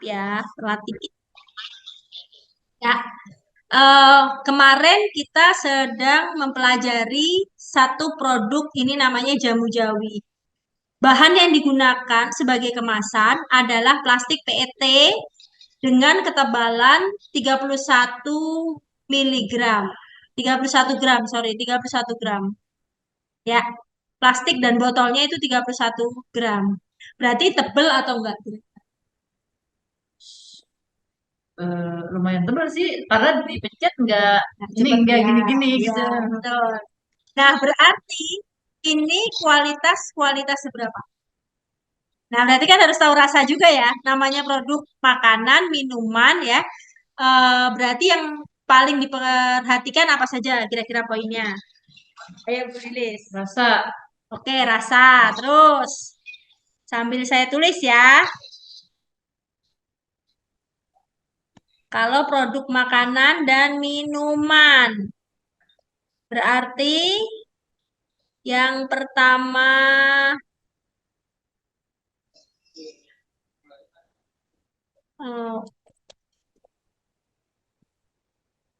ya, latih. Ya, kemarin kita sedang mempelajari satu produk ini namanya jamu jawi. Bahan yang digunakan sebagai kemasan adalah plastik PET dengan ketebalan 31 miligram. 31 gram, sorry, 31 gram. Ya, plastik dan botolnya itu 31 gram. Berarti tebel atau enggak? Lumayan tebal sih karena dipencet nggak Nah, ini cepet nggak ya. gini-gini Ya, gitu. betul. Nah, berarti ini kualitas seberapa? Nah, berarti kan harus tahu rasa juga ya. Namanya produk makanan, minuman ya. Berarti yang paling diperhatikan apa saja kira-kira poinnya? Ayo, Bu Lilis. Rasa. Oke, rasa. Terus, sambil saya tulis ya. Kalau produk makanan dan minuman. Berarti yang pertama eh,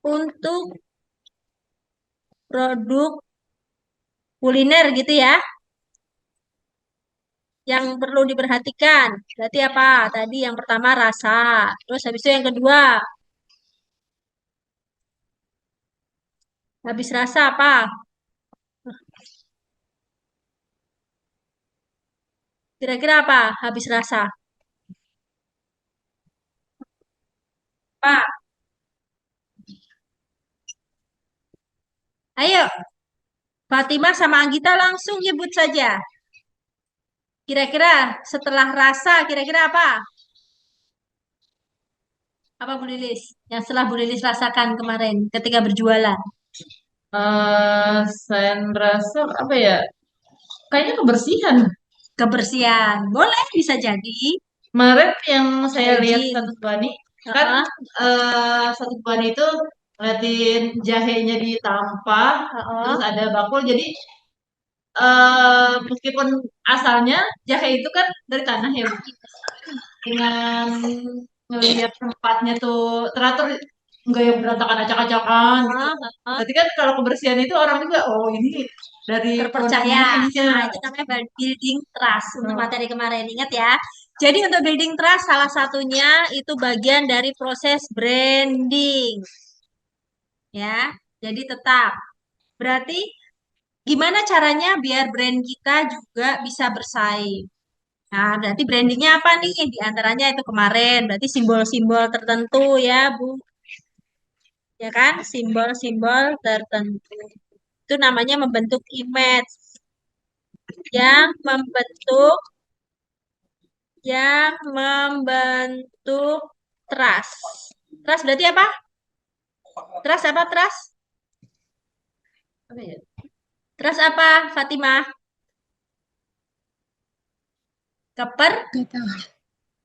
untuk produk kuliner gitu ya. Yang perlu diperhatikan. Berarti apa? Tadi yang pertama rasa. Terus habis itu yang kedua, habis rasa apa? Kira-kira apa? Habis rasa. Pak, ayo Fatimah sama Anggita langsung nyebut saja. Kira-kira setelah rasa, kira-kira apa? Apa Bu Lilis? Yang setelah Bu Lilis rasakan kemarin ketika berjualan. Saya rasa apa ya? Kayaknya kebersihan. Kebersihan. Boleh, bisa jadi. Kemarin yang saya lihat Hygiene. satu bani kan Heeh, satu bani itu ngeliatin jahenya ditampah heeh. terus ada bakul jadi meskipun asalnya jahe itu kan dari tanah ya Bu. Dengan ngelihat tempatnya tuh teratur nggak yang berantakan acak-acakan gitu. Heeh, heeh. Berarti kan kalau kebersihan itu orang juga oh ini dari produk Terpercaya. mana ini ya. Nah, itu namanya building trust untuk Nah, materi kemarin. Ingat ya. Jadi untuk building trust salah satunya itu bagian dari proses branding. Ya, jadi tetap. Berarti gimana caranya biar brand kita juga bisa bersaing? Nah, berarti brandingnya apa nih? Di antaranya itu kemarin. Berarti simbol-simbol tertentu ya, Bu. Ya kan? Simbol-simbol tertentu. Itu namanya membentuk image yang membentuk yang membentuk trust. Trust berarti apa? Trust apa? Trust? apa ya? Trust apa, Fatimah? Keper Gak tahu.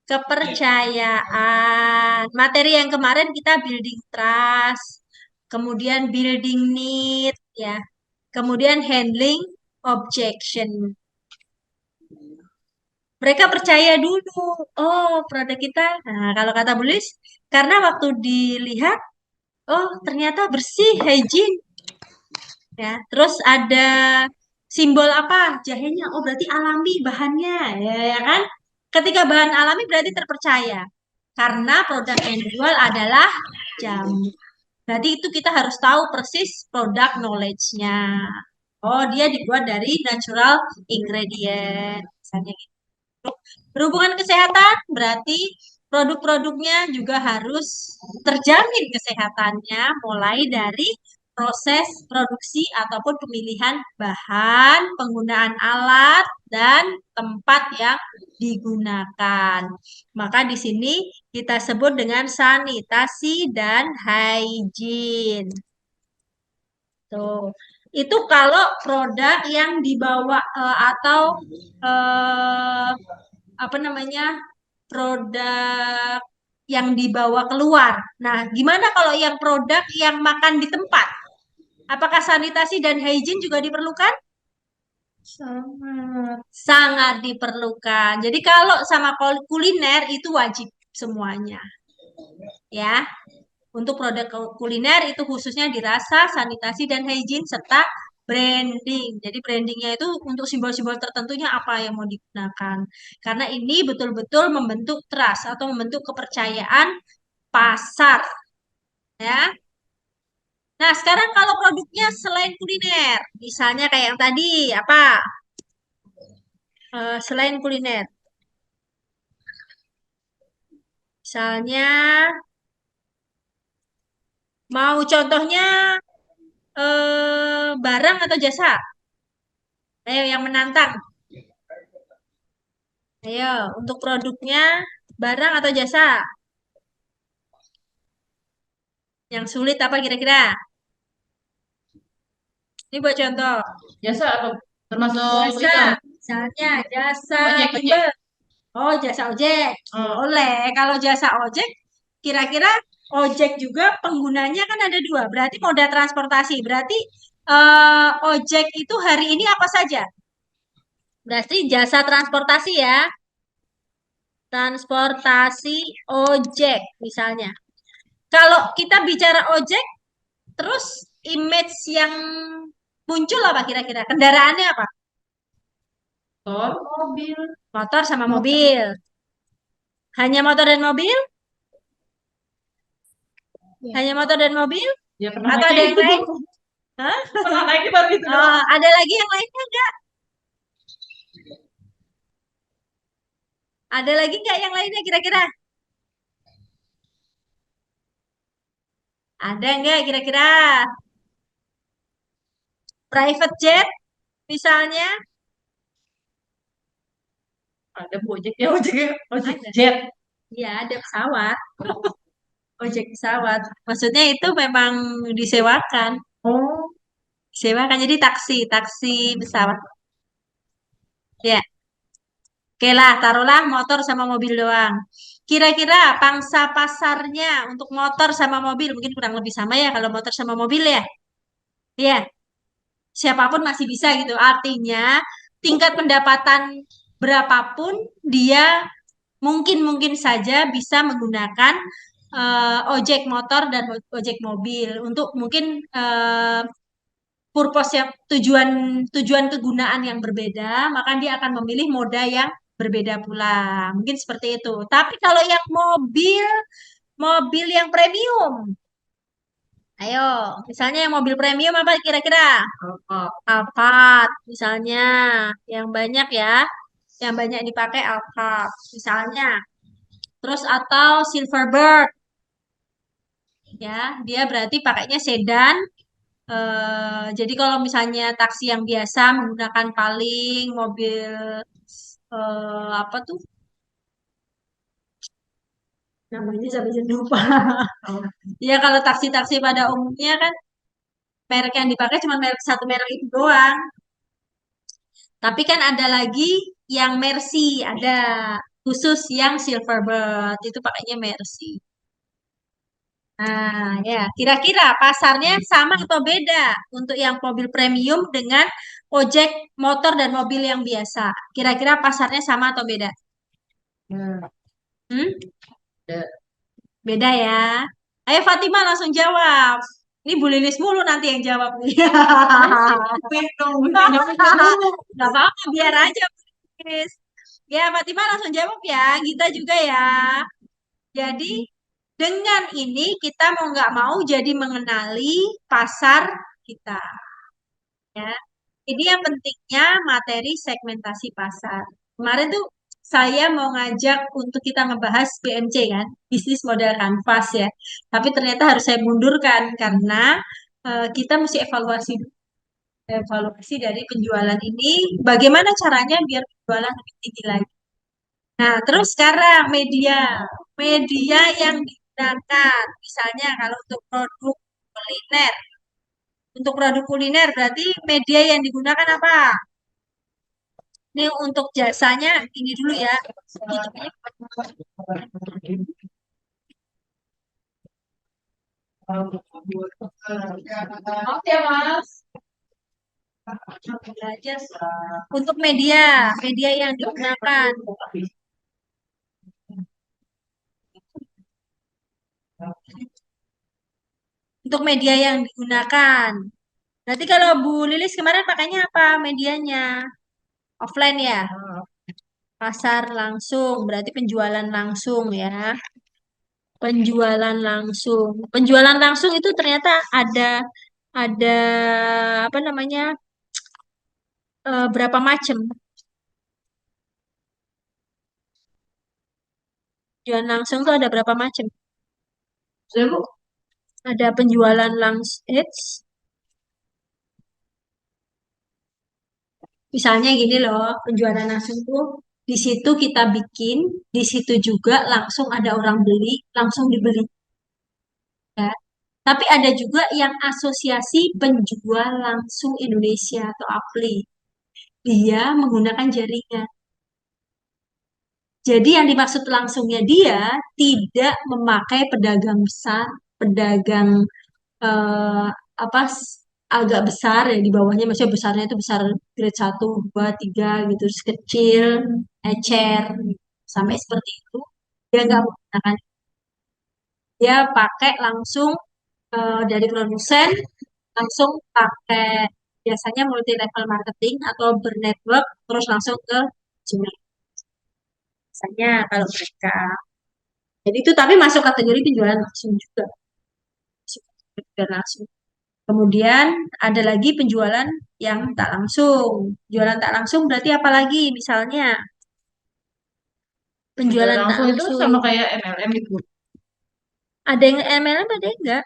kepercayaan. Materi yang kemarin kita building trust, kemudian building need, ya. Kemudian handling objection. Mereka percaya dulu, oh produk kita. Nah, kalau kata Bulis, karena waktu dilihat, oh ternyata bersih, hygiene. Ya, terus ada simbol apa? Jahenya. Oh, berarti alami bahannya, ya kan? Ketika bahan alami berarti terpercaya. Karena produk yang dijual adalah jamu. Berarti itu kita harus tahu persis produk knowledge-nya. Oh, dia dibuat dari natural ingredient. Misalnya gitu. Berhubungan kesehatan berarti produk-produknya juga harus terjamin kesehatannya mulai dari proses produksi ataupun pemilihan bahan, penggunaan alat, dan tempat yang digunakan. Maka di sini kita sebut dengan sanitasi dan hygiene. Tuh. Itu kalau produk yang dibawa atau eh, apa namanya produk yang dibawa keluar. Nah, gimana kalau yang produk yang makan di tempat? Apakah sanitasi dan hygiene juga diperlukan? Sangat. Sangat diperlukan. Jadi kalau sama kuliner itu wajib. semuanya. Ya, untuk produk kuliner itu khususnya di rasa, sanitasi, dan hygiene, serta branding. Jadi brandingnya itu untuk simbol-simbol tertentunya apa yang mau digunakan. Karena ini betul-betul membentuk trust atau membentuk kepercayaan pasar. Ya. Nah, sekarang kalau produknya selain kuliner, misalnya kayak yang tadi, apa? Selain kuliner. Misalnya, mau contohnya barang atau jasa? Ayo, yang menantang. Ayo, untuk produknya barang atau jasa? Yang sulit apa kira-kira? Ini buat contoh. Jasa apa? Termasuk Jasa, itu. misalnya jasa Ojek, ojek. Uber. Oh, jasa ojek. Oh, Boleh. Kalau jasa ojek, kira-kira ojek juga penggunanya kan ada dua. Berarti moda transportasi. Berarti ojek itu hari ini apa saja? Berarti jasa transportasi ya. Transportasi ojek misalnya. Kalau kita bicara ojek, terus image yang muncul apa kira-kira? Kendaraannya apa? motor, mobil. Motor sama mobil. Hanya motor dan mobil? Hanya motor dan mobil? Ya pernah Atau naik ada yang itu. lain? Hah? Pernah naik baru itu Oh, doang. ada lagi yang lainnya enggak? Ada lagi enggak yang lainnya kira-kira? Ada enggak kira-kira? Private jet misalnya? Ada Bu, ojek ya, ojek ya, ojek Ada. jet. Iya, ada pesawat. Ojek pesawat. Maksudnya itu memang disewakan. Oh, Disewakan jadi taksi, taksi pesawat. Ya, oke lah, taruhlah motor sama mobil doang. Kira-kira pangsa pasarnya untuk motor sama mobil mungkin kurang lebih sama ya kalau motor sama mobil ya. Iya, siapapun masih bisa gitu. Artinya tingkat pendapatan berapapun dia mungkin saja bisa menggunakan ojek motor dan ojek mobil untuk mungkin purpose yang tujuan tujuan kegunaan yang berbeda, maka dia akan memilih moda yang berbeda pula. Mungkin seperti itu. Tapi kalau yang mobil, mobil yang premium, ayo, misalnya yang mobil premium apa kira-kira? Alphard, misalnya, yang banyak ya, yang banyak dipakai Alphard, misalnya. Terus atau Silverbird, ya, dia berarti pakainya sedan. Jadi kalau misalnya taksi yang biasa menggunakan paling mobil apa tuh namanya sampai jadi lupa. Ya kalau taksi-taksi pada umumnya kan merek yang dipakai cuma merek satu merek itu doang. Tapi kan ada lagi yang Mercy, ada khusus yang Silverbird itu pakainya Mercy. Nah, ya, kira-kira pasarnya sama atau beda untuk yang mobil premium dengan ojek motor dan mobil yang biasa? Kira-kira pasarnya sama atau beda? hmm, Hmm? ada. Beda ya. Ayo Fatima langsung jawab. Ini Bu Lilis mulu nanti yang jawab nih. Minum, minum dulu. Gak apa-apa, biar aja Bu Lilis. Ya, Fatima langsung jawab ya. Kita juga ya. Jadi, dengan ini kita mau nggak mau jadi mengenali pasar kita. Ya. Ini yang pentingnya materi segmentasi pasar. Kemarin tuh saya mau ngajak untuk kita ngebahas BMC kan, bisnis model kanvas ya. Tapi ternyata harus saya mundurkan karena kita mesti evaluasi evaluasi dari penjualan ini, bagaimana caranya biar penjualan lebih tinggi lagi. Nah, terus sekarang media, media yang digunakan, misalnya kalau untuk produk kuliner, untuk produk kuliner berarti media yang digunakan apa? Ini untuk jasanya ini dulu ya. Tutupnya Oke, Mas. belajar untuk media, media yang digunakan. Untuk media yang digunakan. Berarti kalau Bu Lilis kemarin pakainya apa medianya? Offline ya? Pasar langsung, berarti penjualan langsung ya. Penjualan langsung. Penjualan langsung itu ternyata ada apa namanya? Berapa macam? Penjualan langsung tuh ada berapa macam? Saya Bu, Ada penjualan langsung. Misalnya gini loh, penjualan langsung tuh di situ kita bikin, di situ juga langsung ada orang beli, langsung dibeli. Ya. Tapi ada juga yang asosiasi penjual langsung Indonesia atau APLI. Dia menggunakan jaringan. Jadi yang dimaksud langsungnya dia tidak memakai pedagang besar, pedagang eh, apa agak besar ya di bawahnya, maksudnya besarnya itu besar grade 1, 2, 3 gitu, terus kecil, ecer, sampai seperti itu. Dia nggak menggunakan, dia pakai langsung dari produsen, langsung pakai biasanya multi level marketing atau bernetwork terus langsung ke consumer. Biasanya kalau mereka. Jadi itu tapi masuk kategori penjualan langsung juga. Masuk kategori penjualan langsung. Kemudian ada lagi penjualan yang tak langsung. Jualan tak langsung berarti apa lagi? Misalnya penjualan penjualan tak langsung itu langsung. sama kayak MLM gitu. Ada yang MLM, ada yang enggak.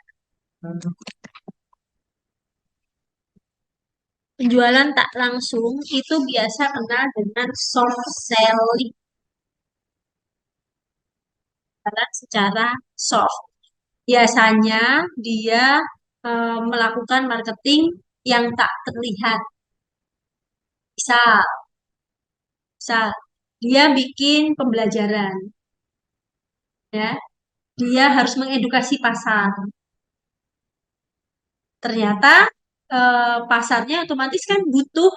Penjualan tak langsung itu biasa kenal dengan soft selling. Penjualan secara soft. Biasanya dia melakukan marketing yang tak terlihat. Misal, misal dia bikin pembelajaran, ya. Dia harus mengedukasi pasar. Ternyata pasarnya otomatis kan butuh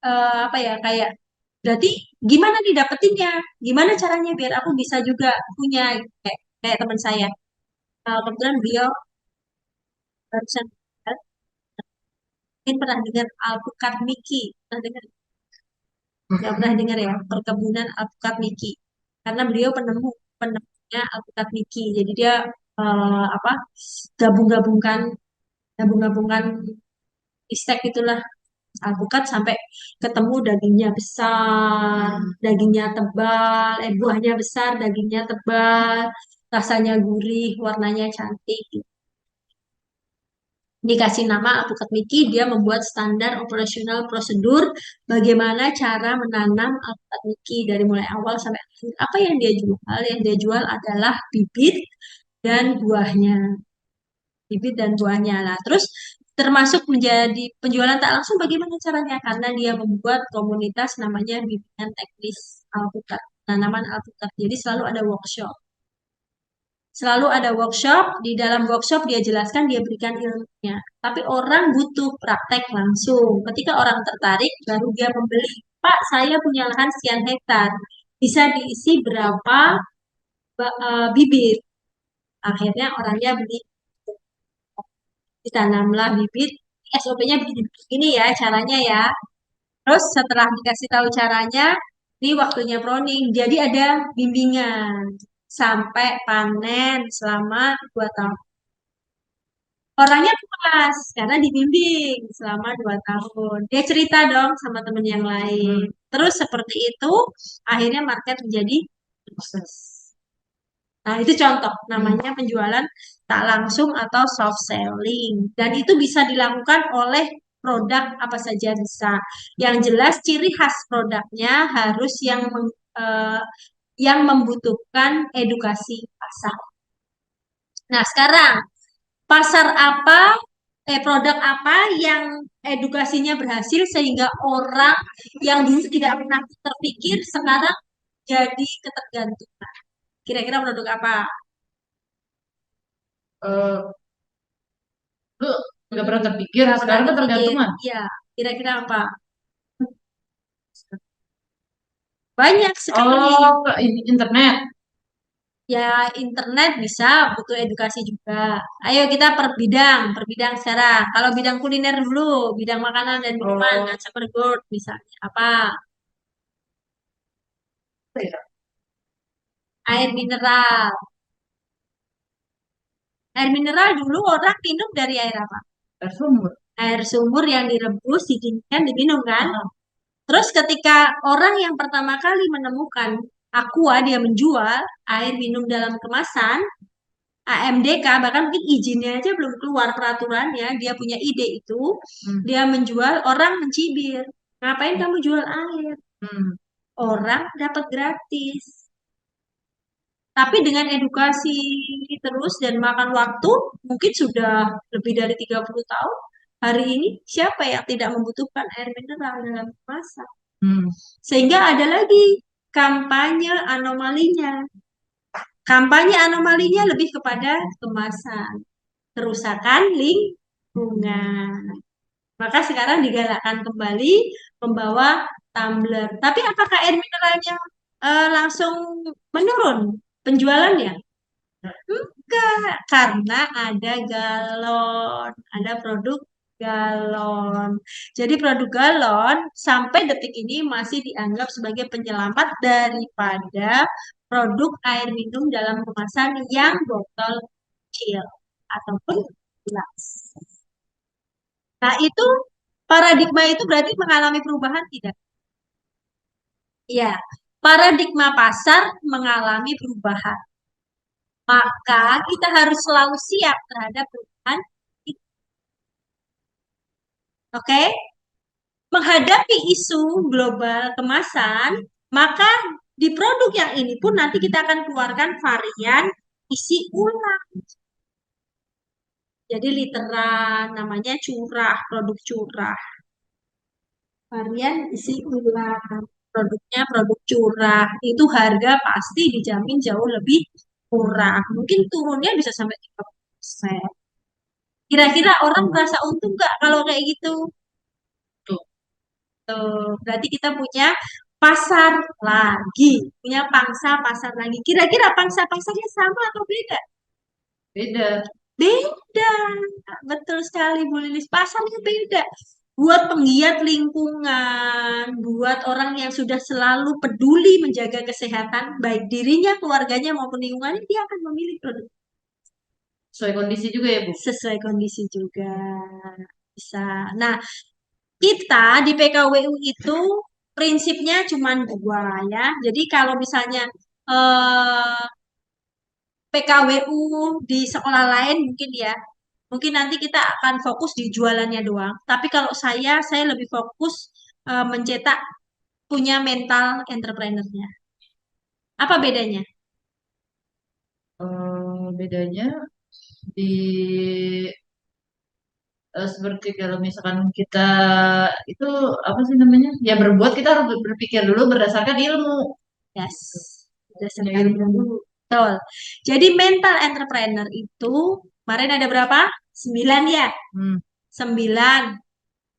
apa ya kayak berarti gimana nih dapetinnya? Gimana caranya biar aku bisa juga punya kayak teman saya. Kebetulan beliau barusan mungkin pernah dengar alpukat Miki. Pernah dengar? Nggak pernah dengar ya, perkebunan alpukat Miki. Karena beliau penemunya alpukat Miki. Jadi dia apa gabung-gabungkan gabung-gabungkan istek itulah alpukat sampai ketemu dagingnya besar, dagingnya tebal, buahnya besar, dagingnya tebal, rasanya gurih, warnanya cantik. Dikasih nama alpukat Miki, dia membuat standar operasional prosedur bagaimana cara menanam alpukat Miki dari mulai awal sampai akhir. Apa yang dia jual? Yang dia jual adalah bibit dan buahnya. Bibit dan buahnya lah. Terus termasuk menjadi penjualan tak langsung bagaimana caranya? Karena dia membuat komunitas namanya bimbingan teknis alpukat, tanaman alpukat. Jadi selalu ada workshop. Selalu ada workshop, di dalam workshop dia jelaskan, dia berikan ilmunya. Tapi orang butuh praktek langsung. Ketika orang tertarik, baru dia membeli. Pak, saya punya lahan sekian hektar. Bisa diisi berapa bibit? Akhirnya orangnya beli, ditanamlah bibit. SOP-nya begini ya caranya ya. Terus setelah dikasih tahu caranya, ini waktunya pruning. Jadi ada bimbingan sampai panen selama 2 tahun. Orangnya puas karena dibimbing selama 2 tahun. Dia cerita dong sama temen yang lain. Terus seperti itu, akhirnya market menjadi sukses. Nah, itu contoh namanya penjualan tak langsung atau soft selling. Dan itu bisa dilakukan oleh produk apa saja bisa. Yang jelas ciri khas produknya harus yang membutuhkan edukasi pasar. Nah, sekarang pasar apa, produk apa yang edukasinya berhasil sehingga orang yang dulu tidak pernah terpikir sekarang jadi ketergantungan. Kira-kira produk apa? Eh, lu nggak pernah terpikir, Nggak pernah sekarang terpikir. ketergantungan. Iya, kira-kira apa? Banyak sekali. Oh, internet. Ya, internet bisa, butuh edukasi juga. Ayo kita per bidang sekarang. Kalau bidang kuliner dulu, bidang makanan dan minuman, Oh, consumer good misalnya. Apa? apa ya? Air mineral. Air mineral dulu orang minum dari air apa? Air sumur. Air sumur yang direbus, didinginkan, diminum kan? Ah, Terus ketika orang yang pertama kali menemukan Aqua, dia menjual air minum dalam kemasan, AMDK, bahkan mungkin izinnya aja belum keluar peraturannya, dia punya ide itu, hmm, dia menjual, orang mencibir. Ngapain kamu jual air? hmm, Orang dapat gratis. Tapi dengan edukasi terus dan makan waktu, mungkin sudah lebih dari 30 tahun, hari ini siapa yang tidak membutuhkan air mineral dalam kemasan? hmm. Sehingga ada lagi kampanye anomalinya. Kampanye anomalinya lebih kepada kemasan, kerusakan lingkungan. Maka sekarang digalakkan kembali membawa tumbler. Tapi apakah air mineralnya langsung menurun penjualannya? Enggak, karena ada galon, ada produk galon. Jadi produk galon sampai detik ini masih dianggap sebagai penyelamat daripada produk air minum dalam kemasan yang botol kecil ataupun gelas. Nah, itu paradigma itu berarti mengalami perubahan tidak? Ya, paradigma pasar mengalami perubahan. Maka kita harus selalu siap terhadap perubahan itu. Oke? Menghadapi isu global kemasan, maka di produk yang ini pun nanti kita akan keluarkan varian isi ulang. Jadi literan, namanya curah, produk curah. Varian isi ulang. Produknya produk curah. Itu harga pasti dijamin jauh lebih murah. Mungkin turunnya bisa sampai 30%. Kira-kira orang merasa untung nggak kalau kayak gitu? Tuh. Tuh, berarti kita punya pasar lagi, punya pangsa pasar lagi. Kira-kira pangsa pasarnya sama atau beda? Beda. Beda. Betul sekali, Bu Lilis. Pasarnya beda. Buat penggiat lingkungan, buat orang yang sudah selalu peduli menjaga kesehatan, baik dirinya, keluarganya, maupun lingkungannya, dia akan memilih produk Sesuai kondisi juga ya, Bu? sesuai kondisi juga. Bisa. Nah, kita di PKWU itu prinsipnya cuma dua ya. Jadi kalau misalnya eh, PKWU di sekolah lain mungkin ya, mungkin nanti kita akan fokus di jualannya doang. Tapi kalau saya lebih fokus mencetak punya mental entrepreneurnya. Apa bedanya? Bedanya di seperti kalau misalkan kita itu apa sih namanya? Ya berbuat kita harus berpikir dulu berdasarkan ilmu. Yes, Punya berdasarkan ilmu. ilmu. Betul. Jadi mental entrepreneur itu kemarin ada berapa? 9 ya? Hmm. 9.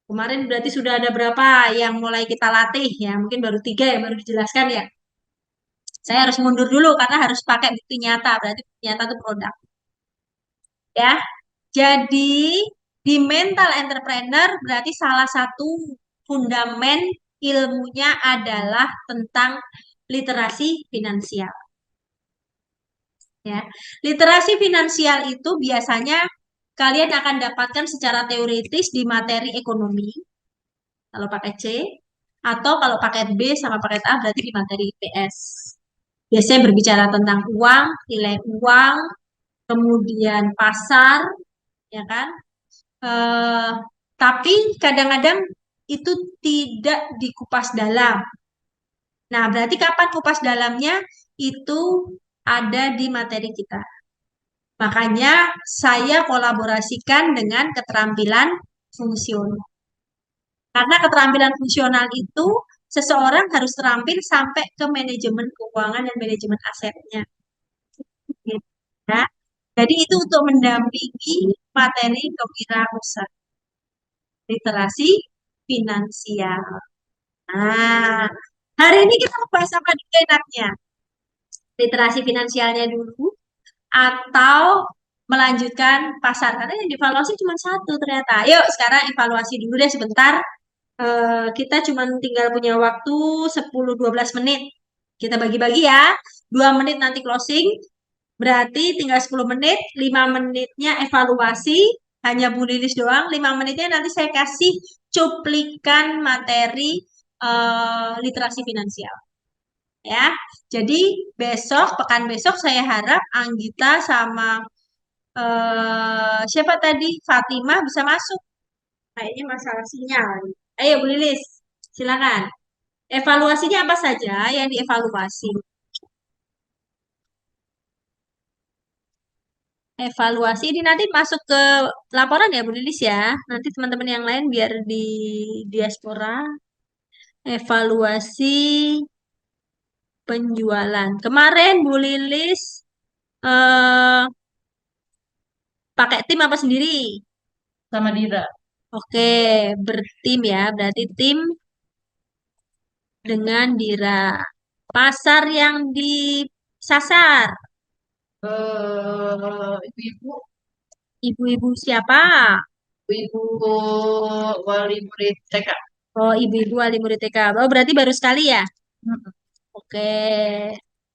Kemarin berarti sudah ada berapa yang mulai kita latih ya? Mungkin baru 3 yang baru dijelaskan ya. Saya harus mundur dulu karena harus pakai bukti nyata. Berarti bukti nyata itu produk. Ya. Jadi di mental entrepreneur berarti salah satu fundamen ilmunya adalah tentang literasi finansial. Ya. Literasi finansial itu biasanya kalian akan dapatkan secara teoritis di materi ekonomi kalau pakai C, atau kalau paket B sama paket A berarti di materi IPS. Biasanya berbicara tentang uang, nilai uang, kemudian pasar, ya kan? Eh, tapi kadang-kadang itu tidak dikupas dalam. Nah, berarti kapan kupas dalamnya? Itu ada di materi kita. Makanya saya kolaborasikan dengan keterampilan fungsional. Karena keterampilan fungsional itu seseorang harus terampil sampai ke manajemen keuangan dan manajemen asetnya. Gitu, ya. Jadi itu untuk mendampingi materi kewirausahaan, literasi finansial. Nah, hari ini kita membahas apa nih enaknya? literasi finansialnya dulu atau melanjutkan pasar karena yang dievaluasi cuma satu ternyata. Yuk sekarang evaluasi dulu deh sebentar. Kita cuma tinggal punya waktu 10-12 menit. Kita bagi-bagi ya. 2 menit nanti closing. Berarti tinggal 10 menit. 5 menitnya evaluasi. Hanya Bu Lilis doang. 5 menitnya nanti saya kasih cuplikan materi literasi finansial. Ya. Jadi besok, pekan besok saya harap Anggita sama siapa tadi? Fatimah bisa masuk. Kayaknya masalah sinyal. Ayo Bu Lilis, silakan. Evaluasinya apa saja yang dievaluasi? Evaluasi ini nanti masuk ke laporan ya Bu Lilis ya. Nanti teman-teman yang lain biar di diaspora. Evaluasi penjualan. Kemarin Bu Lilis eh, pakai tim apa sendiri? sama Dira. Oke, bertim ya. Berarti tim dengan Dira. Pasar yang disasar. Ibu-ibu, Ibu-ibu siapa? ibu wali murid TK. Oh, ibu-ibu wali murid TK. Oh, berarti baru sekali ya? Mm-mm. Oke.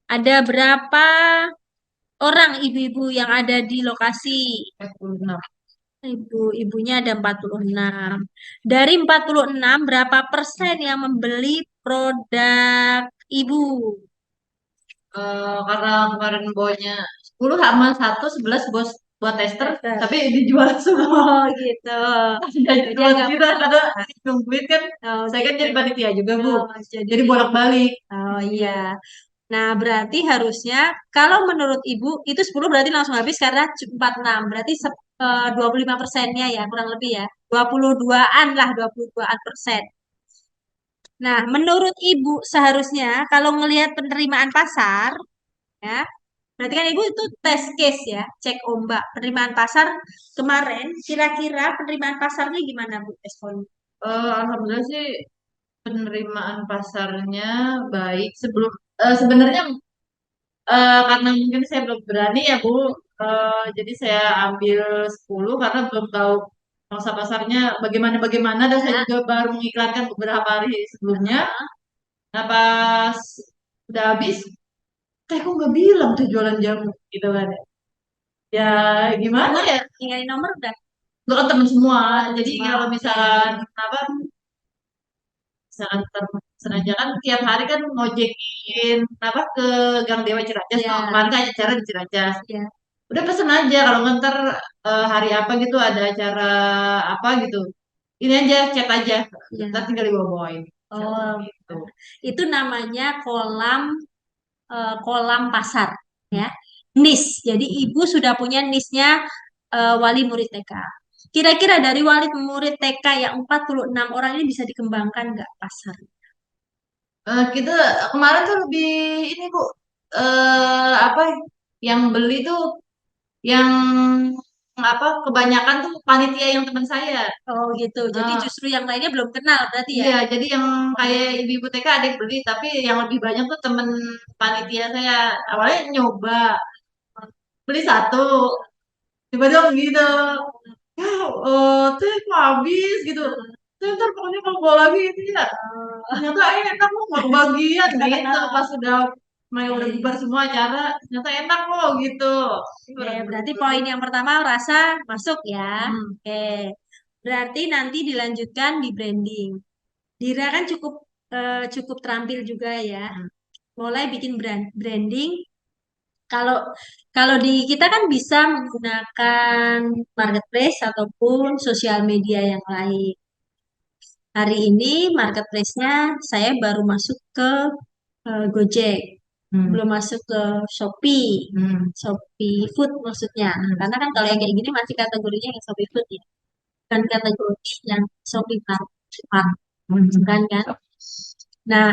Ada berapa orang ibu-ibu yang ada di lokasi? 46. Ibu-ibunya ada 46. Dari 46, berapa persen yang membeli produk ibu? Karena kemarin bawanya 10 sama 11 bos buat tester, Tester. tapi dijual semua. Oh, gitu. Dan Jadi buat agak kita ada nungguin kan, oh, saya kan gitu. jadi panitia juga Bu, Oh, jadi jadi bolak-balik. oh iya. Nah, berarti harusnya kalau menurut Ibu itu 10 berarti langsung habis karena 46. Berarti 25%-nya ya kurang lebih ya. 22-an lah, 22-an persen. Nah, menurut Ibu seharusnya kalau ngelihat penerimaan pasar ya, berarti kan Ibu itu test case ya, cek ombak penerimaan pasar kemarin kira-kira penerimaan pasarnya gimana Bu responnya? Alhamdulillah sih penerimaan pasarnya baik. Sebenarnya karena mungkin saya belum berani ya Bu, jadi saya ambil 10 karena belum tahu pangsa pasarnya bagaimana-bagaimana dan saya Ya. juga baru mengiklankan beberapa hari sebelumnya. Nah pas udah habis, saya kok nggak bilang tuh jualan jamu gitu kan. Ya gimana Nomor, ya? tinggalin nomor udah. Gue kan temen semua. Teman Jadi semua. kalau misalkan apa, misalkan sengaja kan tiap hari kan ngojekin apa ke Gang Dewa Ciracas tuh. Ya, Kemarin kan acara di Ciracas. ya. Udah pesen aja kalau ntar hari apa gitu ada acara apa gitu. Ini aja chat aja. Ntar Ya. tinggal dibawa-bawain. Oh, Gitu. itu namanya kolam pasar ya. Niche. Jadi ibu sudah punya niche-nya wali murid TK. Kira-kira dari wali murid TK yang 46 orang ini bisa dikembangkan nggak pasar? Kita kemarin tuh lebih ini Bu, apa yang beli tuh yang apa kebanyakan tuh panitia yang teman saya. Oh gitu. Jadi Nah, justru yang lainnya belum kenal berarti ya? iya, jadi yang kayak ibu-ibu TK ada yang beli, tapi yang lebih banyak tuh temen panitia saya. Awalnya nyoba beli satu, tiba-tiba gitu. Ya, teh kok habis gitu. Saya ntar pokoknya kalau bawa lagi itu ya. Ternyata enak kok nggak kebagian gitu. Pas sudah udah bubar semua acara, ternyata enak loh gitu. Oke, berarti poin yang pertama rasa masuk ya. Hmm. Oke. Berarti nanti dilanjutkan di branding. Dira kan cukup terampil juga ya. Mulai bikin branding. Kalau kalau di kita kan bisa menggunakan marketplace ataupun sosial media yang lain. Hari ini marketplace-nya saya baru masuk ke Gojek, Hmm. belum masuk ke Shopee, Hmm. Shopee Food maksudnya. Karena kan kalau yang kayak gini masih kategorinya yang Shopee Food ya, bukan kategori yang Shopee Mart, kan kan. Nah,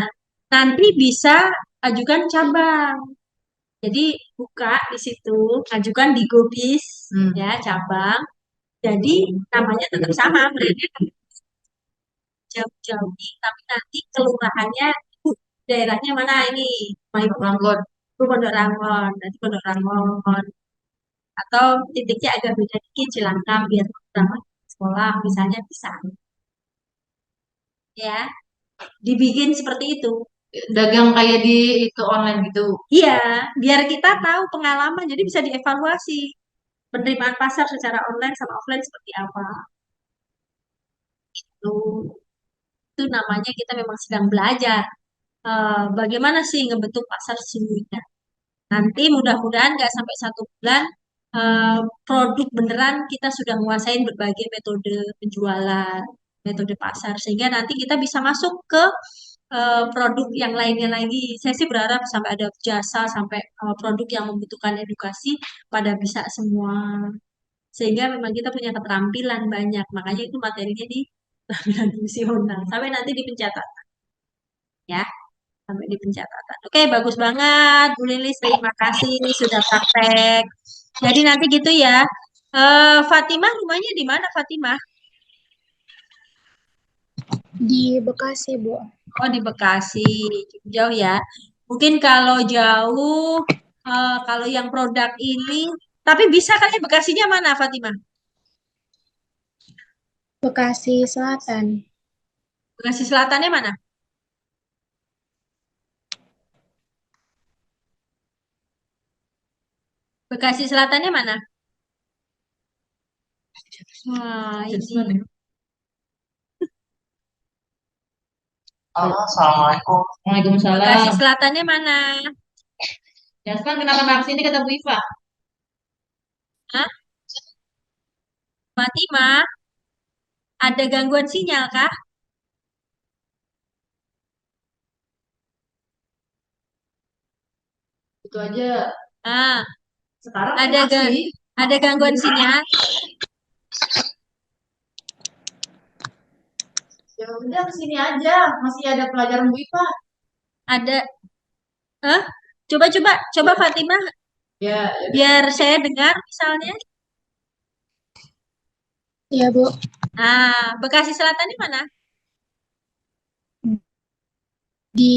nanti bisa ajukan cabang. Jadi buka di situ, ajukan di Gobis Hmm. ya cabang. Jadi namanya tetap sama, brandnya jauh-jauh, tapi nanti kelurahannya daerahnya mana ini? Ranggot. Pondok Rangon, nanti Pondok Rangon. Atau titiknya agak beda dikit Cilangkap biar beberapa sekolah misalnya bisa. Ya, dibikin seperti itu. Dagang kayak di itu online gitu. Iya, biar kita tahu pengalaman, jadi bisa dievaluasi penerimaan pasar secara online sama offline seperti apa. Tuh, itu namanya kita memang sedang belajar. Bagaimana sih ngebentuk pasar sesungguhnya. Nanti mudah-mudahan nggak sampai 1 bulan eh, produk beneran kita sudah menguasain berbagai metode penjualan, metode pasar, sehingga nanti kita bisa masuk ke produk yang lainnya lagi. Saya sih berharap sampai ada jasa, sampai produk yang membutuhkan edukasi pada bisa semua. Sehingga memang kita punya keterampilan banyak. Makanya itu materinya di keterampilan fungsional. Sampai nanti di pencatatan. Ya, sampai di pencatatan. Oke, bagus banget. Bu Lilis, terima kasih sudah praktek. Jadi nanti gitu ya. Fatimah, rumahnya di mana Fatimah? Di Bekasi, Bu. Oh, di Bekasi. Jauh ya. Mungkin kalau jauh, kalau yang produk ini, tapi bisa kan ya Bekasinya mana Fatimah? Bekasi Selatan. Bekasi Selatannya mana? Bekasi Selatannya mana? Wah, ini. Halo, assalamualaikum. Bekasi Waalaikumsalam. Selatannya mana? Ya sekarang kenapa nggak kesini kata Bu Iva? Hah? Fatimah, ada gangguan sinyal kah? Itu aja. Ah, Sekarang ada ga- masih. ada gangguan sinyal? Ya udah kesini aja. Masih ada pelajaran Bu Iva. Ada, eh? Coba Fatimah, Ya, biar saya dengar misalnya. Iya, Bu. Bekasi Selatannya mana? Di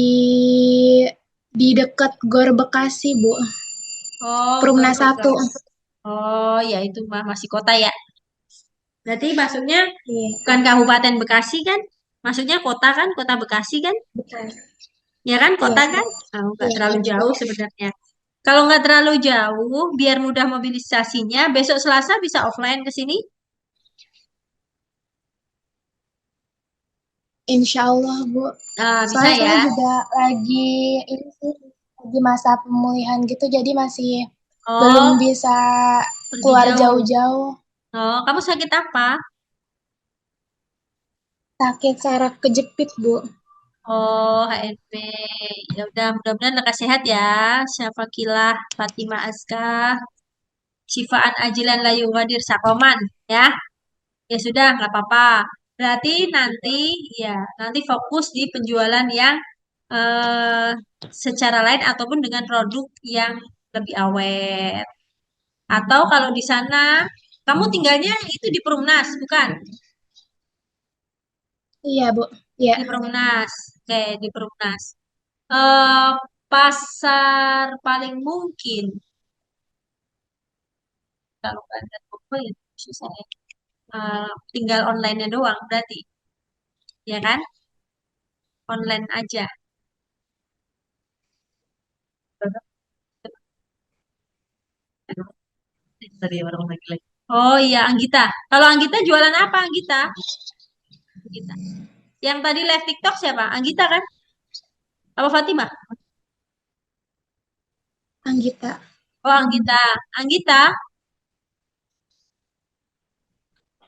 di dekat Gor Bekasi, Bu. Oh, Perumna 1. Bekasi. Oh, ya itu mah masih kota ya. Berarti maksudnya Iya, bukan Kabupaten Bekasi kan? Maksudnya kota kan? Kota Bekasi kan? betul. Ya kan? Iya, Kota kan? Nggak iya, terlalu iya. jauh sebenarnya. Kalau nggak terlalu jauh, biar mudah mobilisasinya, besok Selasa bisa offline ke sini? Insya Allah, Bu. Bisa Soalnya ya. saya juga lagi ini sih, lagi masa pemulihan gitu, jadi masih belum Oh, bisa pergi keluar jauh. jauh-jauh. Oh, kamu sakit apa? Sakit saraf kejepit, Bu. Oh, HNP. Ya udah, mudah-mudahan lekas sehat ya. Syafakilah Fatimah Azka. Sifaan ajilan layu wadir sakoman. Ya, ya sudah, nggak apa-apa. Berarti nanti fokus di penjualan yang eh, secara lain ataupun dengan produk yang lebih awet. Atau kalau di sana, kamu tinggalnya itu di Perumnas, bukan? Iya, Bu. Iya. Di Perumnas. Oke, di Perumnas. eh Pasar paling mungkin kalau nggak ada toko ya susah ya. Tinggal online-nya doang berarti, ya kan? Online aja. tadi orang lagi. Oh iya, Anggita. Kalau Anggita jualan apa, Anggita? Anggita. Yang tadi live TikTok siapa? Anggita kan? Apa Fatimah? Anggita. Oh, Anggita. Anggita,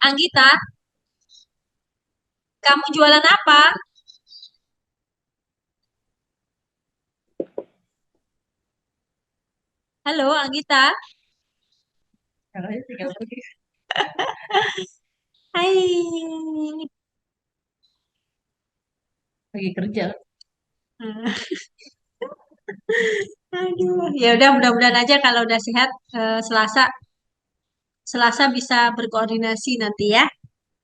Anggita, kamu jualan apa? Halo, Anggita. Hai. Lagi kerja. Aduh, ya udah mudah-mudahan aja kalau udah sehat Selasa Selasa bisa berkoordinasi nanti ya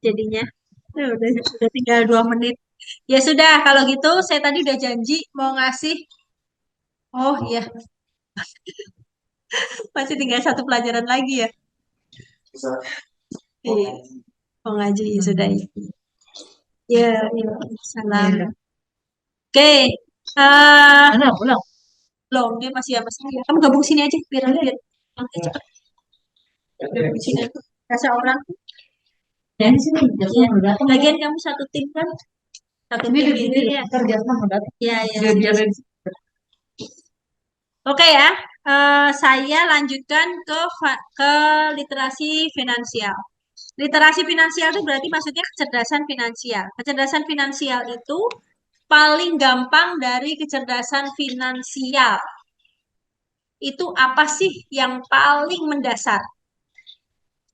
jadinya. Udah tinggal 2 menit. Ya sudah kalau gitu saya tadi udah janji mau ngasih. Oh iya Masih tinggal satu pelajaran lagi ya. Iya. Oh ngaji sudah ya. Ya, ya. Salam. Oke. Mana pulang? Belum, dia masih ya masih. Kamu gabung sini aja biar lihat. Oke, cepet. Gabung sini. Rasa orang. Ya. Di sini, Jasmine udah datang. Lagian kamu satu tim kan? Satu tim ini ya. Ntar Jasmine udah datang. Iya, iya. Dia Oke ya, saya lanjutkan ke literasi finansial. Literasi finansial itu berarti maksudnya kecerdasan finansial. Kecerdasan finansial itu paling gampang dari kecerdasan finansial. Itu apa sih yang paling mendasar?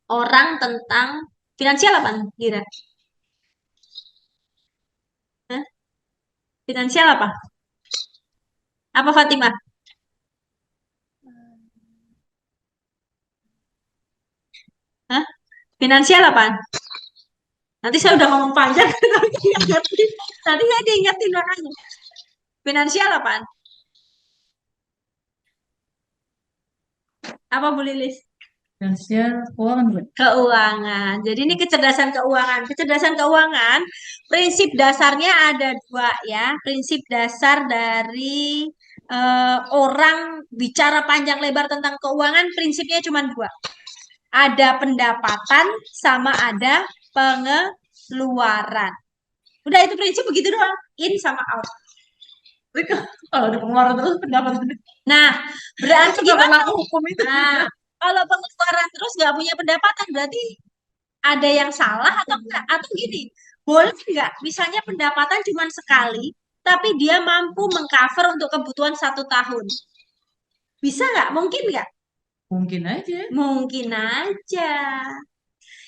Orang tentang finansial apa, Dira? Hah? Finansial apa? Apa Fatimah? Hah? Finansial apa? Nanti saya udah ngomong panjang, tapi nggak ngerti. Nanti saya diingetin makanya. Finansial apa? Apa Bu Lilis? finansial keuangan gue. Keuangan. Jadi ini kecerdasan keuangan. Kecerdasan keuangan, prinsip dasarnya ada dua ya. Prinsip dasar dari orang bicara panjang lebar tentang keuangan, prinsipnya cuma dua. Ada pendapatan sama ada pengeluaran. Udah itu prinsip begitu doang. In sama out. Kalau ada pengeluaran terus pendapatan Nah, berarti gimana? hukum itu. Nah, kalau pengeluaran terus nggak punya pendapatan, berarti ada yang salah atau enggak? Atau gini, boleh nggak? Misalnya pendapatan cuma sekali, tapi dia mampu mengcover untuk kebutuhan 1 tahun. Bisa nggak? Mungkin nggak? Mungkin aja. Mungkin aja.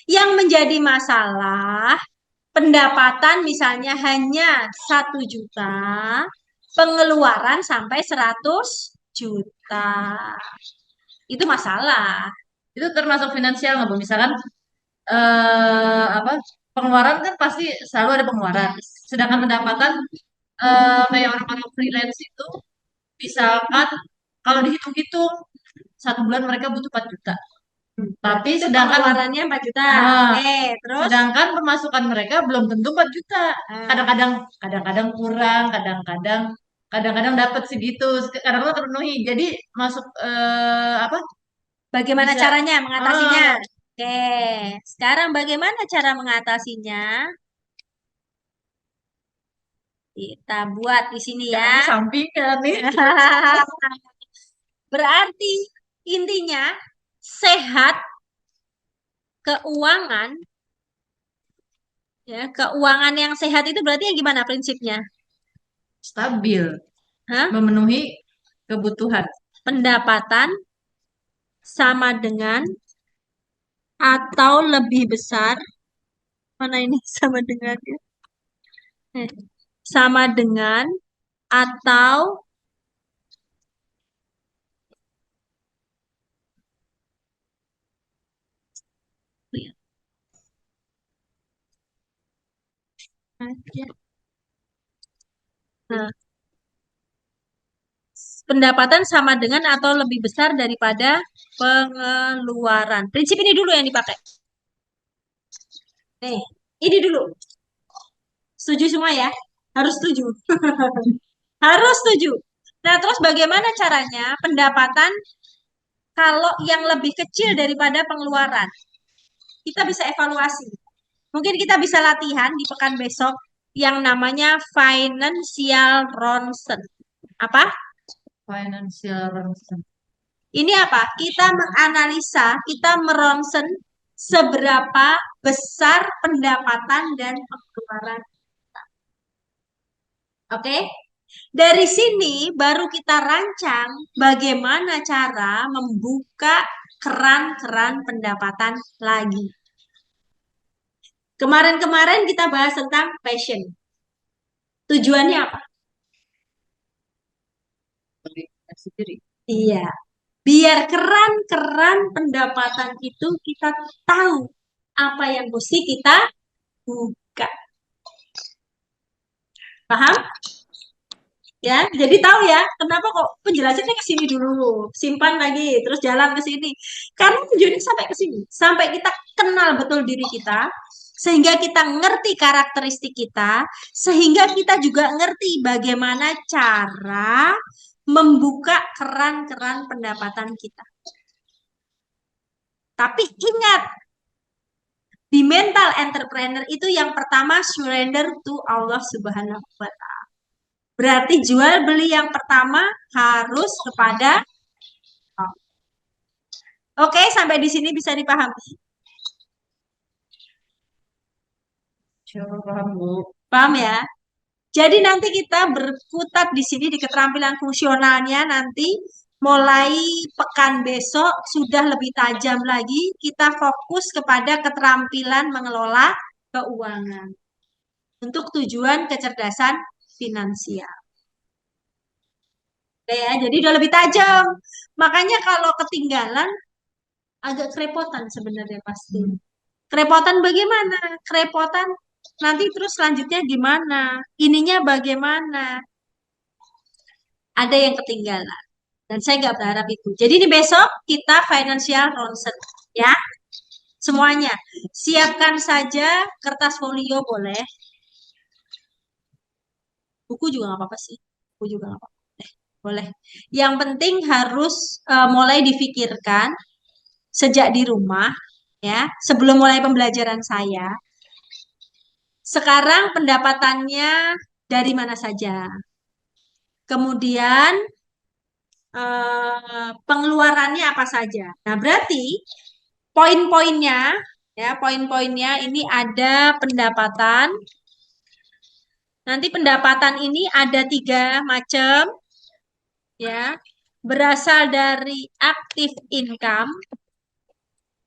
Yang menjadi masalah, pendapatan misalnya hanya 1 juta, pengeluaran sampai 100 juta. Itu masalah. Itu termasuk finansial nggak Bu? Misalkan apa pengeluaran kan pasti selalu ada pengeluaran. Sedangkan pendapatan kayak orang-orang freelance itu misalkan kalau dihitung-hitung 1 bulan mereka butuh 4 juta. Tapi Itu sedangkan pengeluarannya 4 juta. Ah, Oke, terus sedangkan pemasukan mereka belum tentu 4 juta. ah, Kadang-kadang kurang, kadang-kadang dapat segitu, kadang-kadang terpenuhi. Jadi masuk apa? bagaimana Bisa caranya mengatasinya? ah Oke, sekarang bagaimana cara mengatasinya? Kita buat di sini ya. di sampingnya nih. Berarti intinya sehat keuangan ya, keuangan yang sehat itu berarti yang gimana prinsipnya? Stabil, Hah? memenuhi kebutuhan. Pendapatan sama dengan atau lebih besar, mana ini sama dengannya? Sama dengan atau nah, pendapatan sama dengan atau lebih besar daripada pengeluaran. Prinsip ini dulu yang dipakai. Nih, ini dulu. Setuju semua ya? Harus setuju. Harus setuju. Nah, terus bagaimana caranya pendapatan kalau yang lebih kecil daripada pengeluaran? Kita bisa evaluasi. Mungkin kita bisa latihan di pekan besok yang namanya financial ronsen. Apa? Financial ronsen. Ini apa? Kita menganalisa, kita meronsen seberapa besar pendapatan dan pengeluaran. Oke? Dari sini baru kita rancang bagaimana cara membuka keran-keran pendapatan lagi. Kemarin-kemarin kita bahas tentang passion. Tujuannya apa? Sendiri. Iya, biar keran-keran pendapatan itu kita tahu apa yang mesti kita buka. Paham? Ya, jadi tahu ya kenapa kok penjelasannya ke sini dulu, simpan lagi, terus jalan ke sini. Karena tujuannya sampai ke sini, sampai kita kenal betul diri kita, sehingga kita ngerti karakteristik kita, sehingga kita juga ngerti bagaimana cara membuka keran-keran pendapatan kita. Tapi ingat, di mental entrepreneur itu yang pertama surrender to Allah Subhanahu wa Ta'ala. Berarti jual beli yang pertama harus kepada Allah. Oke, sampai di sini bisa dipahami. Coba paham, Bu. Paham ya? Jadi nanti kita berkutat di sini di keterampilan fungsionalnya nanti mulai pekan besok sudah lebih tajam lagi kita fokus kepada keterampilan mengelola keuangan untuk tujuan kecerdasan finansial. Oke ya, jadi udah lebih tajam. Makanya kalau ketinggalan agak kerepotan sebenarnya pasti. Kerepotan bagaimana? Kerepotan nanti terus selanjutnya gimana? Ininya bagaimana? Ada yang ketinggalan. Dan saya nggak berharap itu. Jadi ini besok kita financial ronsen. Ya, semuanya. Siapkan saja kertas folio boleh. Buku juga nggak apa-apa sih. Buku juga nggak apa-apa. Boleh. Yang penting harus mulai difikirkan sejak di rumah. Ya, sebelum mulai pembelajaran saya. Sekarang pendapatannya dari mana saja. Kemudian pengeluarannya apa saja. Nah, berarti poin-poinnya ya, poin-poinnya ini ada pendapatan. Nanti pendapatan ini ada 3 macam ya. Berasal dari active income.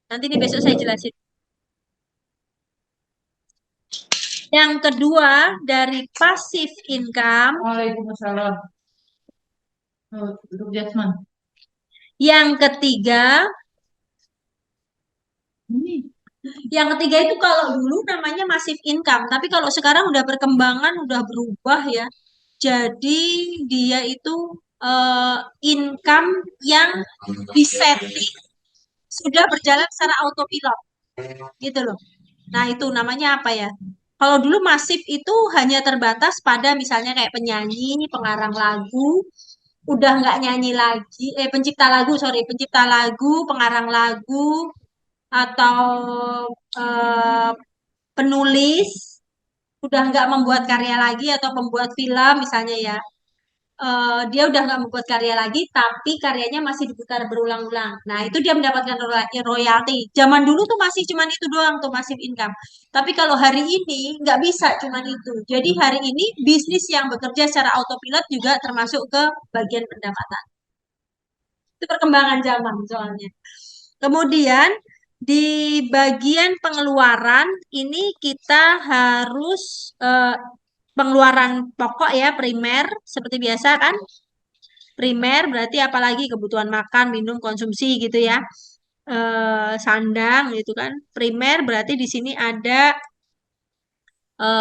Nanti ini besok saya jelasin. Yang kedua dari passive income. Waalaikumsalam. Oh, duduk Jasmine. Yang ketiga, yang ketiga itu kalau dulu namanya passive income, tapi kalau sekarang udah perkembangan, udah berubah ya. Jadi dia itu income yang disetting sudah berjalan secara autopilot, gitu loh. Nah itu namanya apa ya? Kalau dulu masif itu hanya terbatas pada misalnya kayak penyanyi, pengarang lagu, udah nggak nyanyi lagi, pencipta lagu, sorry, pencipta lagu, pengarang lagu, atau eh, penulis, udah nggak membuat karya lagi atau membuat film misalnya ya. Dia udah nggak membuat karya lagi, tapi karyanya masih diputar berulang-ulang. Nah, itu dia mendapatkan royalti. Zaman dulu tuh masih cuman itu doang tuh passive income. Tapi kalau hari ini nggak bisa cuman itu. Jadi hari ini bisnis yang bekerja secara autopilot juga termasuk ke bagian pendapatan. Itu perkembangan zaman soalnya. Kemudian di bagian pengeluaran ini kita harus pengeluaran pokok ya, primer seperti biasa kan. Primer berarti apalagi kebutuhan makan, minum, konsumsi gitu ya. Sandang gitu kan. Primer berarti di sini ada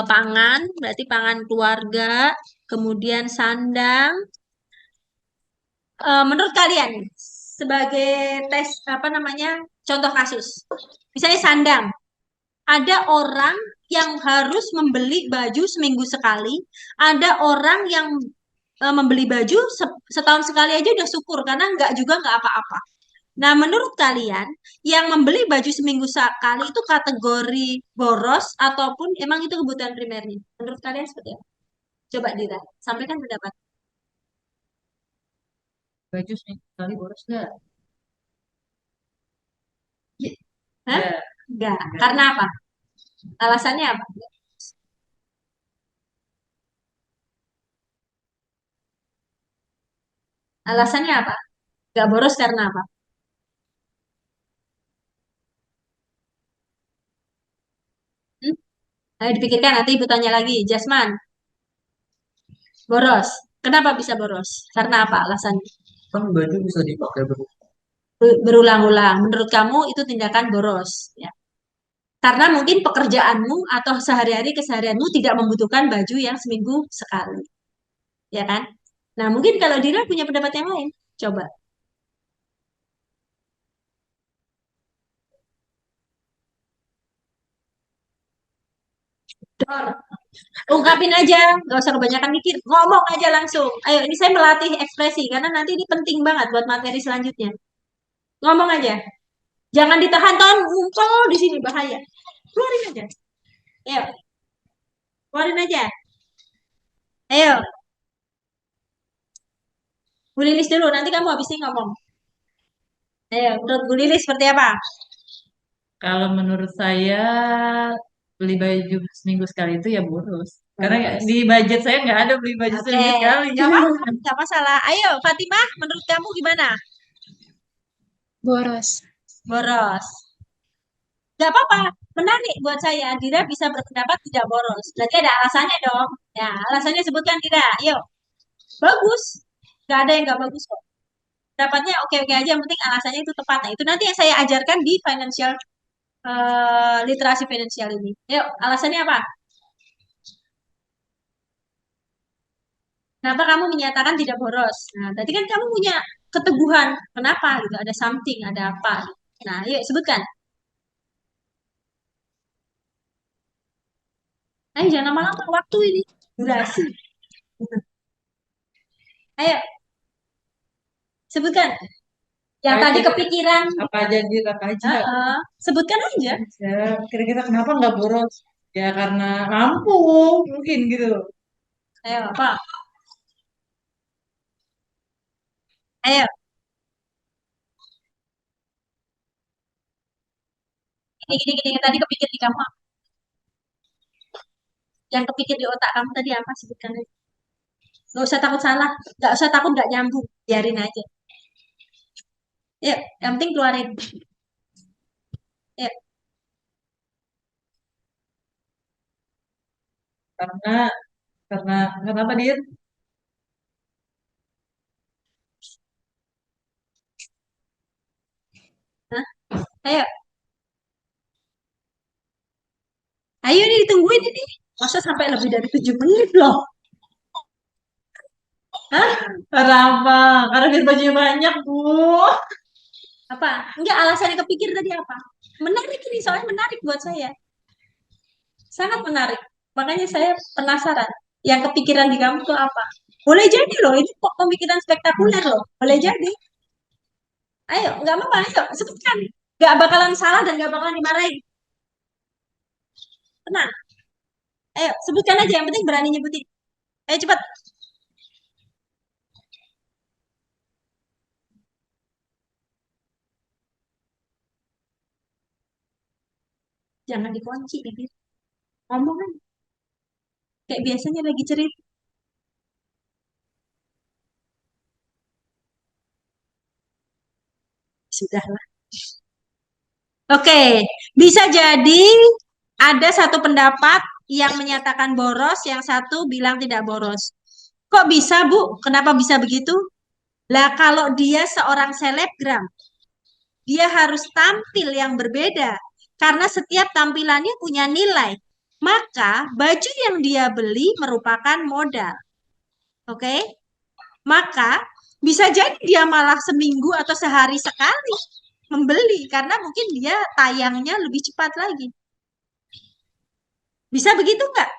pangan, berarti pangan keluarga, kemudian sandang. Menurut kalian nih, sebagai tes apa namanya contoh kasus, misalnya sandang, ada orang yang harus membeli baju seminggu sekali, ada orang yang membeli baju setahun sekali aja udah syukur karena nggak juga nggak apa-apa. Nah, menurut kalian yang membeli baju seminggu sekali itu kategori boros ataupun emang itu kebutuhan primernya? Menurut kalian seperti apa? Coba Dira, sampaikan pendapat. Baju sekali boros nggak? Hah? Nggak. Enggak. Karena apa? Alasannya apa? Alasannya apa? Nggak boros karena apa? Hmm? Ayo dipikirkan, nanti ibu tanya lagi. Jasman, boros. Kenapa bisa boros? Karena apa alasannya? Kan baju bisa dipakai Berulang-ulang. Menurut kamu itu tindakan boros. Ya. Karena mungkin pekerjaanmu atau sehari-hari keseharianmu tidak membutuhkan baju yang seminggu sekali. Ya kan? Nah, mungkin kalau Dira punya pendapat yang lain, coba. Ungkapin aja, nggak usah kebanyakan mikir, ngomong aja langsung. Ayo, ini saya melatih ekspresi karena nanti ini penting banget buat materi selanjutnya. Ngomong aja, jangan ditahan-tahan, ngumpul di sini bahaya. Keluarin aja. Ayo, keluarin aja. Ayo, Bu Lilis dulu, nanti kamu habis ini ngomong. Ayo, menurut Bu Lilis seperti apa? Kalau menurut saya beli baju seminggu sekali itu ya boros. Karena Boros. di budget saya nggak ada beli baju Oke, seminggu sekali. nggak apa-apa, nggak masalah. Ayo, Fatimah, menurut kamu gimana? Boros. Boros. Nggak apa-apa, menarik buat saya. Dira bisa berpendapat tidak boros. Berarti ada alasannya dong. Ya, alasannya sebutkan Dira. Yuk, bagus. Nggak ada yang nggak bagus kok. Pendapatnya oke-oke aja, yang penting alasannya itu tepat. Nah, itu nanti yang saya ajarkan di financial literasi finansial ini. Yuk, alasannya apa? Kenapa kamu menyatakan tidak boros? Nah, tadi kan kamu punya keteguhan. Kenapa gitu? Ada something, ada apa? Nah, yuk sebutkan. Ayo jangan lama-lama waktu ini durasi. Ayo sebutkan. Yang tadi kepikiran. Apa aja gitu, apa aja. Sebutkan aja. Ya, kira-kira kenapa nggak boros? Ya karena mampu mungkin gitu. Ayo apa? Ayo. Gini. Tadi kepikir di kamu. Yang kepikir di otak kamu tadi apa? Sebutkan aja. Gak usah takut salah. Gak usah takut gak nyambung. Biarin aja. Yuk, yang penting keluarin. Yuk. Karena karena apa dia? Hah? Ayo. Ayo nih ditungguin ini. Masa sampai lebih dari 7 menit loh. Hah? Kenapa? Karena biar bajunya banyak, Bu. Apa? Enggak, alasannya kepikir tadi apa? Menarik ini, soalnya menarik buat saya. Sangat menarik. Makanya saya penasaran. Yang kepikiran di kamu tuh apa? Boleh jadi loh, itu kok pemikiran spektakuler loh. Boleh jadi. Ayo, nggak apa-apa, ayo sebutkan. Nggak bakalan salah dan nggak bakalan dimarahin. Tenang. Ayo, sebutkan aja. Yang penting berani nyebutin. Ayo cepat. Jangan dikunci bibir. Ngomong aja. Kayak biasanya lagi cerita. Sudahlah. Oke, bisa jadi ada satu pendapat yang menyatakan boros, yang satu bilang tidak boros. Kok bisa, Bu? Kenapa bisa begitu? Lah, kalau dia seorang selebgram, dia harus tampil yang berbeda karena setiap tampilannya punya nilai. Maka baju yang dia beli merupakan modal. Oke? Maka bisa jadi dia malah seminggu atau sehari sekali membeli karena mungkin dia tayangnya lebih cepat lagi. Bisa begitu nggak?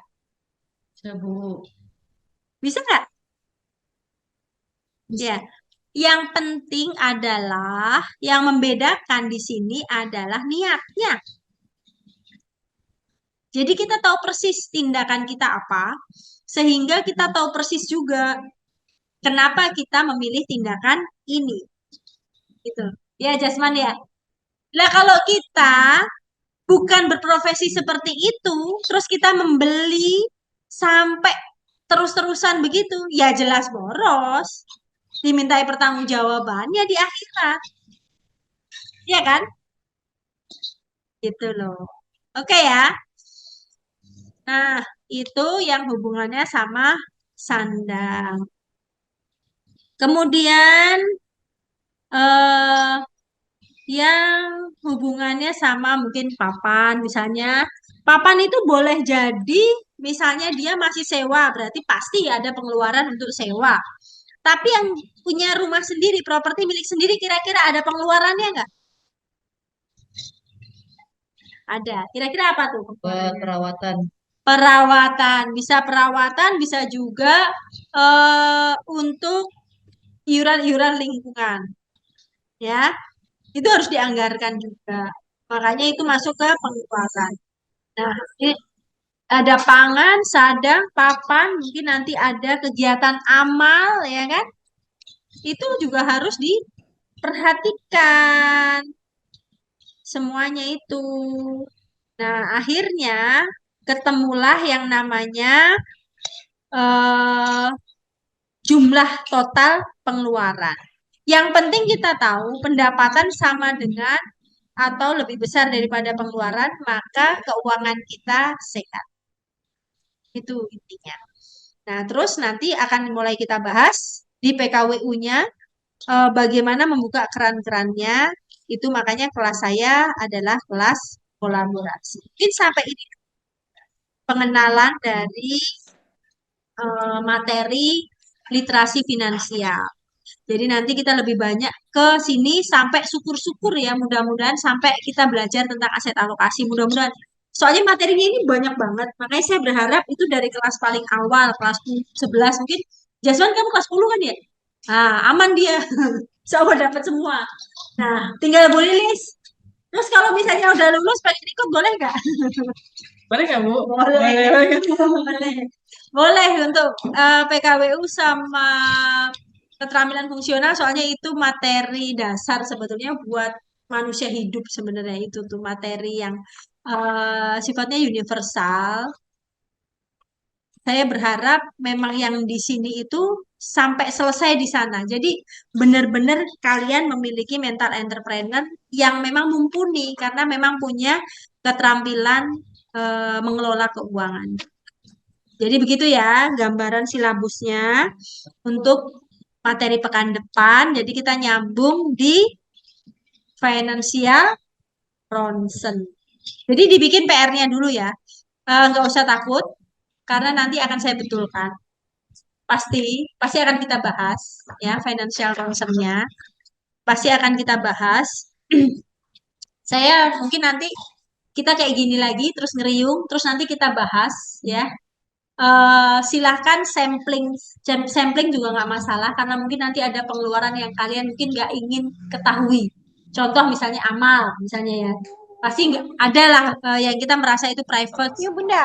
Bisa, Bu. Bisa nggak? Bisa. Ya. Yang penting adalah yang membedakan di sini adalah niatnya. Jadi kita tahu persis tindakan kita apa, sehingga kita tahu persis juga kenapa kita memilih tindakan ini. Gitu. Ya, Jasman ya. Lah kalau kita bukan berprofesi seperti itu, terus kita membeli sampai terus-terusan begitu, ya jelas boros. Dimintai pertanggungjawabannya di akhirat. Iya kan? Gitu loh. Oke ya. Nah, itu yang hubungannya sama sandang. Kemudian eh yang hubungannya sama mungkin papan misalnya. Papan itu boleh jadi misalnya dia masih sewa, berarti pasti ada pengeluaran untuk sewa. Tapi yang punya rumah sendiri, properti milik sendiri, kira-kira ada pengeluarannya nggak? Ada. Kira-kira apa tuh pengeluarannya? Perawatan. Perawatan, bisa juga untuk iuran-iuran lingkungan, ya. Itu harus dianggarkan juga. Makanya itu masuk ke pengeluaran. Nah, ini ada pangan, sadang, papan, mungkin nanti ada kegiatan amal, ya kan? Itu juga harus diperhatikan semuanya itu. Nah, akhirnya ketemulah yang namanya eh, jumlah total pengeluaran. Yang penting kita tahu pendapatan sama dengan atau lebih besar daripada pengeluaran, maka keuangan kita sehat. Itu intinya. Nah, terus nanti akan mulai kita bahas di PKWU-nya bagaimana membuka keran-kerannya. Itu makanya kelas saya adalah kelas kolaborasi. Mungkin sampai ini pengenalan dari materi literasi finansial. Jadi nanti kita lebih banyak ke sini sampai syukur-syukur ya, mudah-mudahan sampai kita belajar tentang aset alokasi, mudah-mudahan. Soalnya materinya ini banyak banget, makanya saya berharap itu dari kelas paling awal, kelas 11 mungkin. Jaswan kamu kelas 10 kan ya? Nah, aman dia. Sama dapat semua. Nah, tinggal Bu Lilis. Terus kalau misalnya udah lulus pengen ikut boleh nggak? Boleh nggak, Bu? Boleh. Boleh. Boleh untuk PKWU sama keterampilan fungsional, soalnya itu materi dasar sebetulnya buat manusia hidup sebenarnya itu tuh materi yang sifatnya universal. Saya berharap memang yang di sini itu sampai selesai di sana. Jadi benar-benar kalian memiliki mental entrepreneur yang memang mumpuni karena memang punya keterampilan mengelola keuangan. Jadi begitu ya gambaran silabusnya untuk materi pekan depan. Jadi kita nyambung di financial ronsen. Jadi dibikin PR-nya dulu ya. Nggak usah takut karena nanti akan saya betulkan. Pasti akan kita bahas ya financial ronsennya. Pasti akan kita bahas. Saya mungkin nanti kita kayak gini lagi terus ngeriung terus nanti kita bahas ya. Silahkan sampling juga nggak masalah karena mungkin nanti ada pengeluaran yang kalian mungkin nggak ingin ketahui. Contoh misalnya amal, misalnya ya. Pasti nggak ada lah yang kita merasa itu private,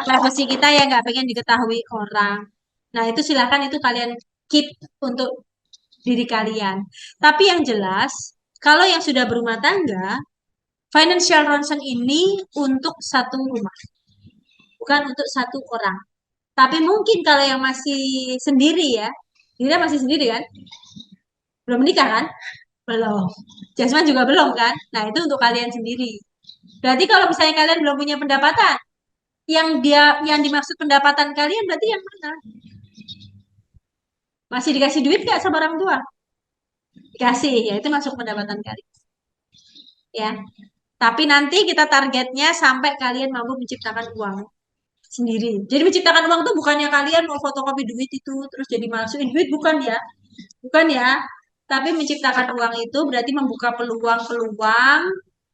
privacy kita yang nggak pengen diketahui orang. Nah itu silahkan itu kalian keep untuk diri kalian. Tapi yang jelas, kalau yang sudah berumah tangga, financial ronsen ini untuk satu rumah, bukan untuk satu orang. Tapi mungkin kalau yang masih sendiri ya, Dira masih sendiri kan? Belum menikah kan? Belum. Jasman juga belum kan? Nah, itu untuk kalian sendiri. Berarti kalau misalnya kalian belum punya pendapatan, yang dimaksud pendapatan kalian berarti yang mana? Masih dikasih duit nggak sama orang tua? Dikasih, ya itu masuk pendapatan kalian. Ya. Tapi nanti kita targetnya sampai kalian mampu menciptakan uang sendiri. Jadi menciptakan uang tuh bukannya kalian mau fotokopi duit itu terus jadi masukin duit, bukan ya. Bukan ya. Tapi menciptakan uang itu berarti membuka peluang-peluang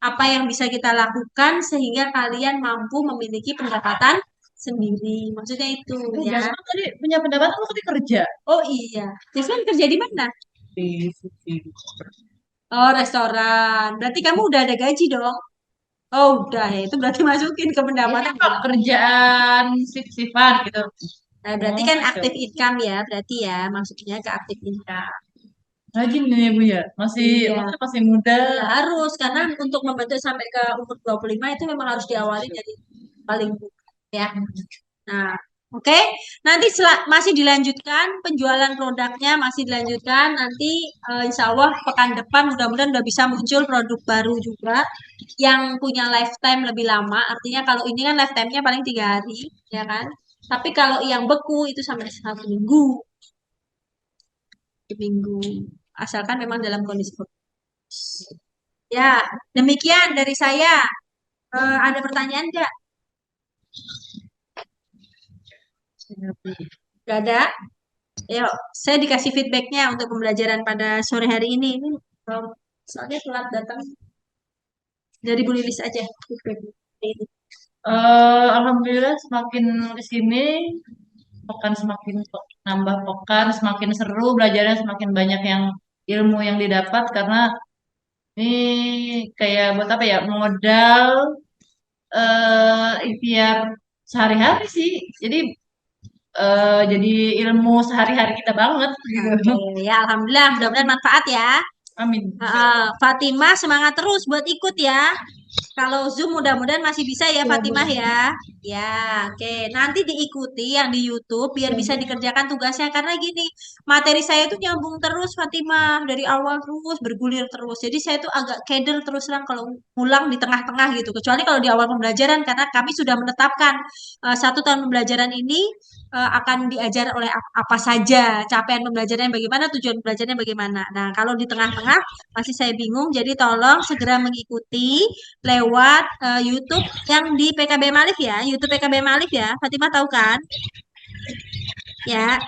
apa yang bisa kita lakukan sehingga kalian mampu memiliki pendapatan sendiri. Maksudnya itu ya. Jasmine tadi punya pendapatan lu tadi kerja Oh iya. Jasmine kerja di mana? di Oh, restoran. Berarti kamu udah ada gaji dong. Oh, udah ya. Itu berarti masukin ke pendapatan. kerjaan sip-sipan gitu. Nah, berarti kan active income ya, berarti ya, maksudnya ke active income. Rajin nih Bu ya. Masih Iya. maksudnya masih muda. Ya, harus, karena untuk membentuk sampai ke umur 25 itu memang harus diawali dari paling muda ya. Nah, oke. Nanti masih dilanjutkan, penjualan produknya masih dilanjutkan. Nanti insya Allah pekan depan mudah-mudahan udah bisa muncul produk baru juga yang punya lifetime lebih lama. Artinya kalau ini kan lifetime-nya paling 3 hari, ya kan? Tapi kalau yang beku itu sampai 1 minggu. 1 minggu. Asalkan memang dalam kondisi bagus. Ya, demikian dari saya. Ada pertanyaan nggak? Nggak ada? Ayo, saya dikasih feedbacknya untuk pembelajaran pada sore hari ini. Ini soalnya telat datang. Dari Bu Lilis aja feedbacknya. Ini. Alhamdulillah semakin ke sini pekan semakin nambah pekan, semakin seru belajarnya, semakin banyak yang ilmu yang didapat karena ini kayak buat apa ya, modal ikhtiar sehari-hari sih. Jadi ilmu sehari-hari kita banget gitu. Oke, ya alhamdulillah, mudah-mudahan manfaat ya. Amin. Fatimah semangat terus buat ikut ya. Kalau Zoom mudah-mudahan masih bisa ya Fatimah ya. Ya, oke. Nanti diikuti yang di YouTube biar bisa dikerjakan tugasnya karena gini, materi saya itu nyambung terus Fatimah dari awal terus bergulir terus. Jadi saya itu agak keder terus terang kalau pulang di tengah-tengah gitu. Kecuali kalau di awal pembelajaran karena kami sudah menetapkan 1 tahun pembelajaran ini akan diajar oleh apa saja, capaian pembelajarannya bagaimana, tujuan pembelajarannya bagaimana. Nah, kalau di tengah-tengah masih saya bingung, jadi tolong segera mengikuti lewat YouTube yang di PKB Malif ya, YouTube PKB Malif ya. Fatimah tahu kan? Ya,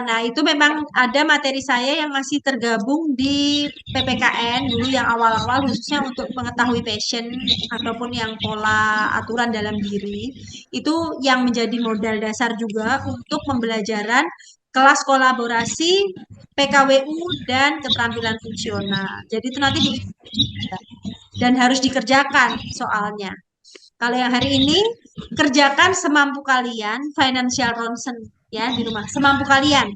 nah itu memang ada materi saya yang masih tergabung di PPKN dulu yang awal-awal khususnya untuk mengetahui passion ataupun yang pola aturan dalam diri. Itu yang menjadi modal dasar juga untuk pembelajaran kelas kolaborasi PKWU dan keterampilan fungsional. Jadi itu nanti dan harus dikerjakan soalnya. Kalau yang hari ini kerjakan semampu kalian, financial concern ya di rumah, semampu kalian.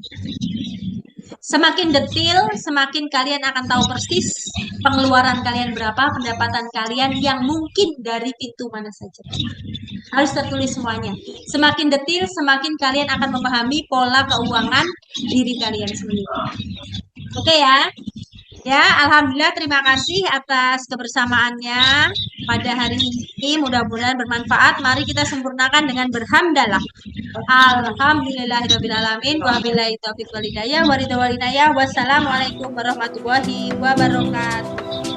Semakin detail, semakin kalian akan tahu persis pengeluaran kalian berapa, pendapatan kalian yang mungkin dari pintu mana saja. Harus tertulis semuanya. Semakin detail, semakin kalian akan memahami pola keuangan diri kalian sendiri. Oke ya. Ya, alhamdulillah terima kasih atas kebersamaannya pada hari ini. Mudah-mudahan bermanfaat. Mari kita sempurnakan dengan berhamdalah. Alhamdulillahirabbil alamin wa billahi taufiq wal hidayah wa ridha wal inayah. Wassalamualaikum warahmatullahi wabarakatuh.